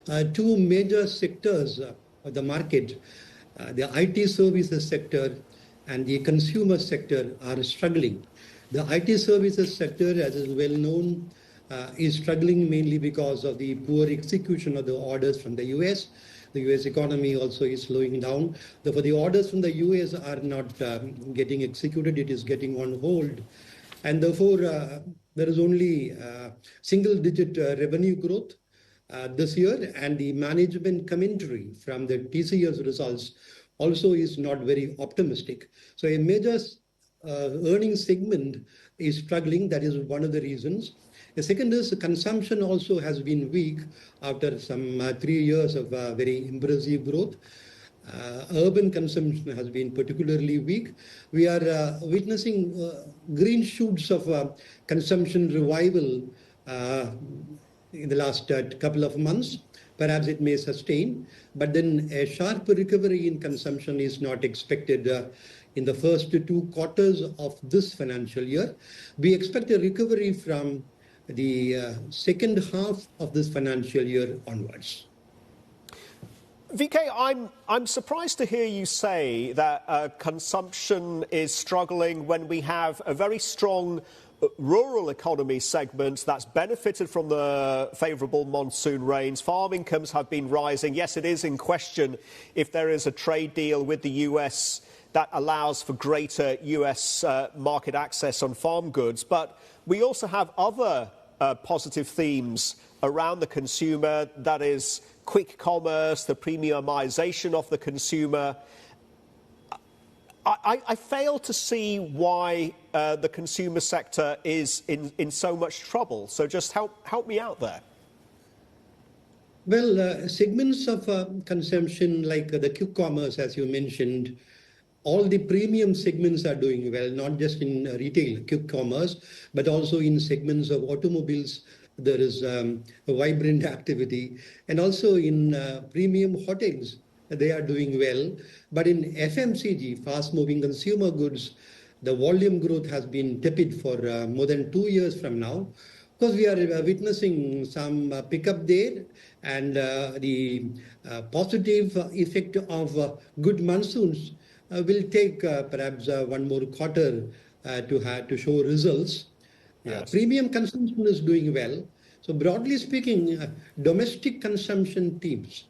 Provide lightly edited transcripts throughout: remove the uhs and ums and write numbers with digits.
two major sectors of the market, the IT services sector and the consumer sector, are struggling. The IT services sector, as is well known, is struggling mainly because of the poor execution of the orders from the US. The US economy also is slowing down. Therefore, the orders from the US are not getting executed. It is getting on hold. And therefore, there is only single-digit revenue growth this year. And the management commentary from the TCS results also is not very optimistic. So a major earnings segment is struggling. That is one of the reasons. The second is consumption also has been weak after some 3 years of very impressive growth. Urban consumption has been particularly weak. We are witnessing green shoots of consumption revival in the last couple of months. Perhaps it may sustain, but then a sharp recovery in consumption is not expected in the first 2 quarters of this financial year. We expect a recovery from the second half of this financial year onwards. VK, I'm surprised to hear you say that consumption is struggling when we have a very strong rural economy segment that's benefited from the favourable monsoon rains. Farm incomes have been rising. Yes, it is in question if there is a trade deal with the US that allows for greater US market access on farm goods. But we also have other positive themes around the consumer, that is quick commerce, the premiumization of the consumer. I fail to see why the consumer sector is in so much trouble. So just help me out there. Well, segments of consumption like the quick commerce, as you mentioned, all the premium segments are doing well, not just in retail, quick commerce, but also in segments of automobiles. There is a vibrant activity. And also in premium hotels, they are doing well. But in FMCG, fast-moving consumer goods, the volume growth has been tepid for more than 2 years from now. Because we are witnessing some pickup there, and the positive effect of good monsoons will take perhaps 1 more quarter to show results. Yes. Premium consumption is doing well. So broadly speaking, domestic consumption themes,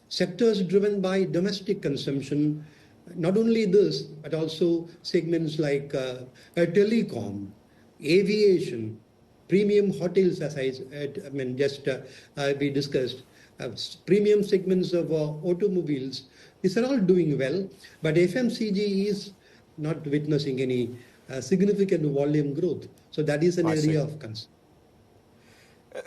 sectors driven by domestic consumption, not only this, but also segments like telecom, aviation, premium hotels, as we discussed, premium segments of automobiles. These are all doing well, but FMCG is not witnessing any significant volume growth. So that is an area of concern.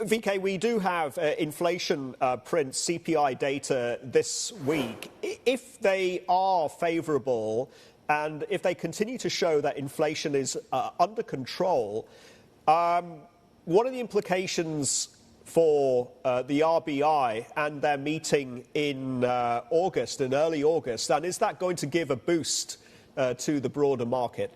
VK, we do have inflation prints, CPI data this week. If they are favourable and if they continue to show that inflation is under control, what are the implications for the RBI and their meeting in August, in early August? And is that going to give a boost to the broader market?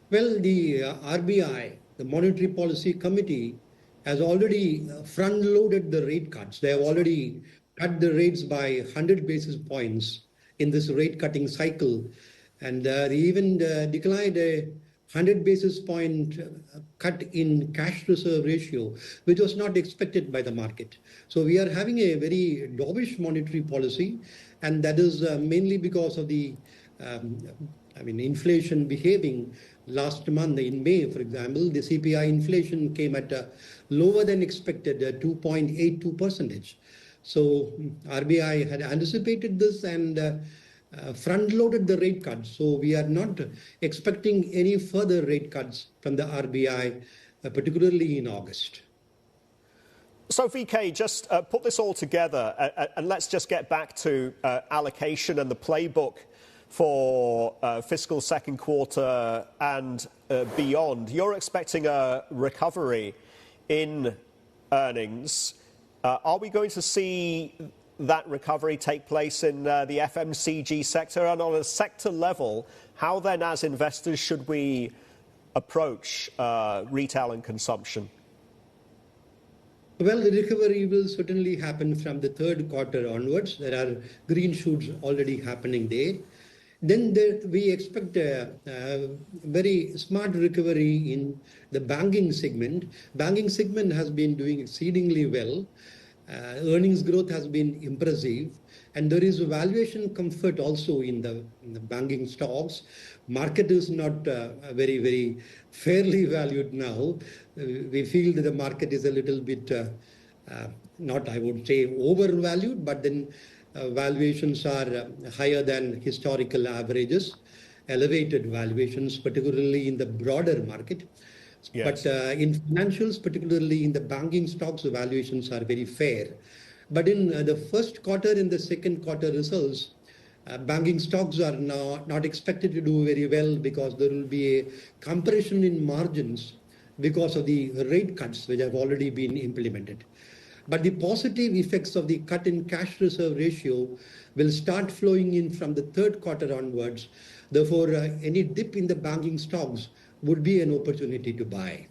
Well, the RBI, the Monetary Policy Committee, has already front-loaded the rate cuts. They have already cut the rates by 100 basis points in this rate-cutting cycle. And they even declined a 100 basis point cut in cash reserve ratio, which was not expected by the market. So we are having a very dovish monetary policy, and that is mainly because of the inflation behaving. Last month in May, for example, the CPI inflation came at lower than expected, 2.82%. So RBI had anticipated this and front-loaded the rate cuts. So we are not expecting any further rate cuts from the RBI, particularly in August. So VK, just put this all together and let's just get back to allocation and the playbook for fiscal second quarter and beyond. You're expecting a recovery in earnings. Are we going to see that recovery take place in the FMCG sector? And on a sector level, how then as investors should we approach retail and consumption? Well, the recovery will certainly happen from the third quarter onwards. There are green shoots already happening there. Then we expect a very smart recovery in the banking segment. Banking segment has been doing exceedingly well. Earnings growth has been impressive, and there is valuation comfort also in the banking stocks. Market is not very fairly valued now. We feel that the market is a little bit not, I would say, overvalued, but then valuations are higher than historical averages, elevated valuations, particularly in the broader market. Yes. But in financials, particularly in the banking stocks, the valuations are very fair. But in the first quarter and the second quarter results, banking stocks are not expected to do very well because there will be a compression in margins because of the rate cuts which have already been implemented. But the positive effects of the cut in cash reserve ratio will start flowing in from the third quarter onwards. Therefore, any dip in the banking stocks would be an opportunity to buy.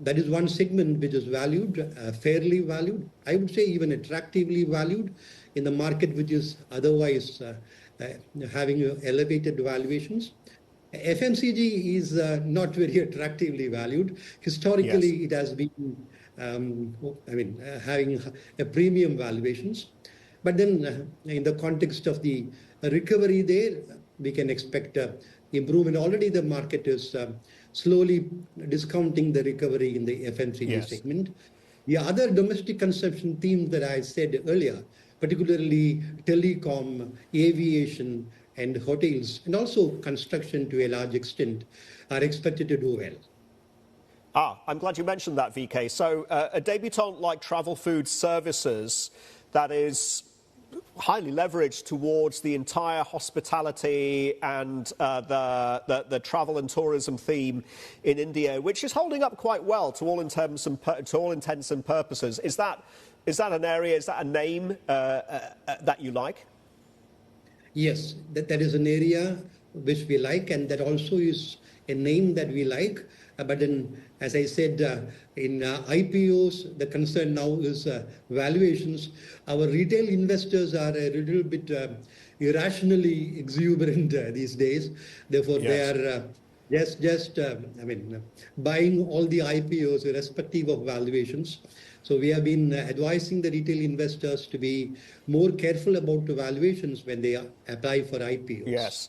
That is one segment which is valued, fairly valued, I would say even attractively valued in the market, which is otherwise having elevated valuations. FMCG is not very attractively valued. Historically, Yes. it has been, having a premium valuations. But then in the context of the recovery there, we can expect improvement. Already the market is slowly discounting the recovery in the FMCG segment. The other domestic consumption themes that I said earlier, particularly telecom, aviation, and hotels, and also construction to a large extent, are expected to do well. I'm glad you mentioned that, VK. So a debutant like travel food services that is highly leveraged towards the entire hospitality and the travel and tourism theme in India, which is holding up quite well to all intents and purposes. Is that an area? Is that a name that you like? Yes, that is an area which we like, and that also is a name that we like. But then, as I said, in IPOs, the concern now is valuations. Our retail investors are a little bit irrationally exuberant these days. Therefore, they are just buying all the IPOs irrespective of valuations. So we have been advising the retail investors to be more careful about the valuations when they apply for IPOs. Yes.